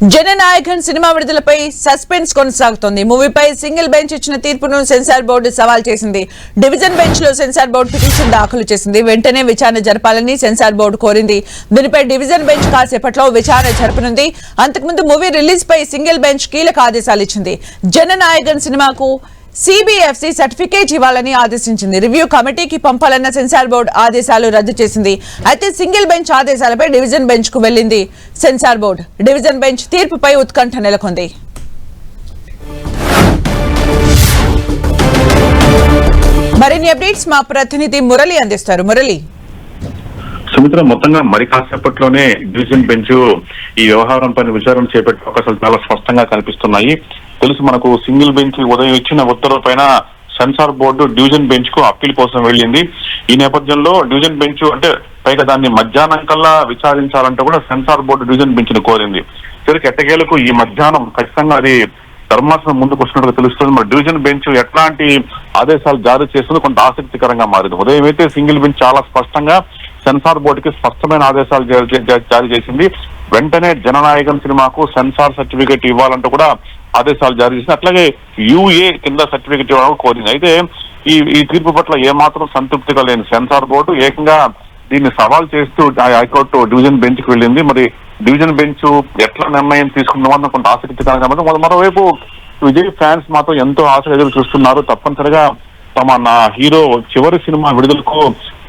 Jana Nayagan cinema విడుదలపై suspense కొనసాగుతోంది. మూవీపై single bench ఇచ్చిన తీర్పును సెన్సార్ బోర్డు సవాల్ చేసింది. డివిజన్ బెంచ్ లో సెన్సార్ బోర్డు పిటిషన్ దాఖలు చేసింది. వెంటనే విచారణ జరపాలని సెన్సార్ బోర్డు కోరింది. దీనిపై డివిజన్ బెంచ్ కాసేపట్లో విచారణ జరపనుంది. అంతకుముందు మూవీ రిలీజ్ పై సింగిల్ బెంచ్ కీలక ఆదేశాలు ఇచ్చింది. జననాయకన్ సినిమాకు CBFC సర్టిఫికేట్ ఇవ్వాలని ఆదేశించింది. రివ్యూ కమిటీకి పంపాలన్న సెన్సార్ బోర్డు ఆదేశాలు రద్దు చేసింది. అయితే సింగిల్ బెంచ్ ఆదేశాలపై డివిజన్ బెంచ్ కు వెళ్లింది సెన్సార్ బోర్డు. డివిజన్ బెంచ్ తీర్పుపై ఉత్కంఠ నెలకొంది. మరిన్ని అప్డేట్స్ మా ప్రతినిధి మురళి అందిస్తారు. మురళి, సుమిత్ర, మొత్తంగా మరి కాసేపట్లోనే డివిజన్ బెంచ్ ఈ వ్యవహారం పైన విచారణ చేపట్టే అవకాశాలు చాలా స్పష్టంగా కనిపిస్తున్నాయి. తెలుసు మనకు, సింగిల్ బెంచ్ ఉదయం ఇచ్చిన ఉత్తర్వుల పైన సెన్సార్ బోర్డు డివిజన్ బెంచ్ కు అప్పీల్ కోసం వెళ్ళింది. ఈ నేపథ్యంలో డివిజన్ బెంచ్ అంటే పైగా దాన్ని మధ్యాహ్నం కల్లా విచారించాలంటే కూడా సెన్సార్ బోర్డు డివిజన్ బెంచ్ ను కోరింది. చివరికి ఎట్టకేలకు ఈ మధ్యాహ్నం ఖచ్చితంగా అది ధర్మాసనం ముందుకు వస్తున్నట్టుగా తెలుస్తుంది. మరి డివిజన్ బెంచ్ ఎట్లాంటి ఆదేశాలు జారీ చేస్తుందో కొంత ఆసక్తికరంగా మారింది. ఉదయం అయితే సింగిల్ బెంచ్ చాలా స్పష్టంగా సెన్సార్ బోర్డుకి స్పష్టమైన ఆదేశాలు జారీ చేసింది. వెంటనే జననాయకన్ సినిమాకు సెన్సార్ సర్టిఫికేట్ ఇవ్వాలంటూ కూడా ఆదేశాలు జారీ చేసింది. అట్లాగే UA కింద సర్టిఫికేట్ ఇవ్వడానికి కోరింది. అయితే ఈ తీర్పు పట్ల ఏమాత్రం సంతృప్తిగా లేని సెన్సార్ బోర్డు ఏకంగా దీన్ని సవాల్ చేస్తూ హైకోర్టు డివిజన్ బెంచ్ కి వెళ్ళింది. మరి డివిజన్ బెంచ్ ఎట్లా నిర్ణయం తీసుకుందామన్న కొంత ఆసక్తికరంగా. మరోవైపు విజయ్ ఫ్యాన్స్ మాత్రం ఎంతో ఆశగా ఎదురు చూస్తున్నారు. తప్పనిసరిగా తమ నా హీరో చివరి సినిమా విడుదలకు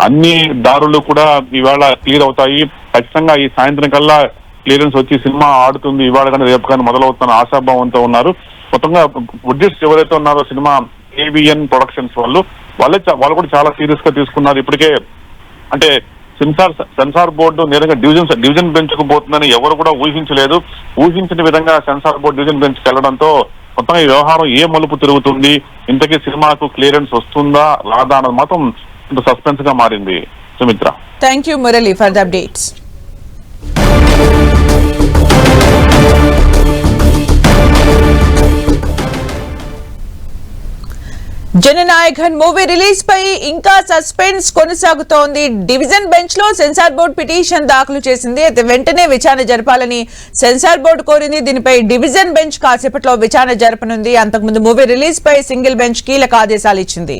అన్ని దారులు కూడా ఇవాళ క్లియర్ అవుతాయి. ఖచ్చితంగా ఈ సాయంత్రం కల్లా క్లియరెన్స్ వచ్చి సినిమా ఆడుతుంది, ఇవాళ కానీ రేపు కానీ మొదలవుతున్న ఆశాభావంతో ఉన్నారు. మొత్తంగా ప్రొడ్యూసర్స్ ఎవరైతే ఉన్నారో సినిమా AVN ప్రొడక్షన్స్ వాళ్ళు కూడా చాలా సీరియస్ గా తీసుకున్నారు. ఇప్పటికే అంటే సెన్సార్ బోర్డు నేరుగా డివిజన్ బెంచ్ కు పోతుందని ఎవరు కూడా ఊహించలేదు. ఊహించిన విధంగా సెన్సార్ బోర్డు డివిజన్ బెంచ్ కి వెళ్లడంతో మొత్తంగా ఈ వ్యవహారం ఏ మలుపు తిరుగుతుంది, ఇంతకీ సినిమాకు క్లియరెన్స్ వస్తుందా రాదా అన్నది మాత్రం ఇంత సస్పెన్స్ గా మారింది. Sumitra, thank you Murali for the updates. Jananayakan movie release పై ఇంకా సస్పెన్స్ కొనసాగుతోంది. డివిజన్ బెంచ్ లో సెన్సార్ బోర్డు పిటిషన్ దాఖలు చేసింది. అయితే వెంటనే విచారణ జరపాలని సెన్సార్ బోర్డు కోరింది. దీనిపై డివిజన్ బెంచ్ కాసేపట్లో విచారణ జరపనుంది. అంతకుముందు మూవీ రిలీజ్ పై సింగిల్ బెంచ్ కీలక ఆదేశాలు ఇచ్చింది.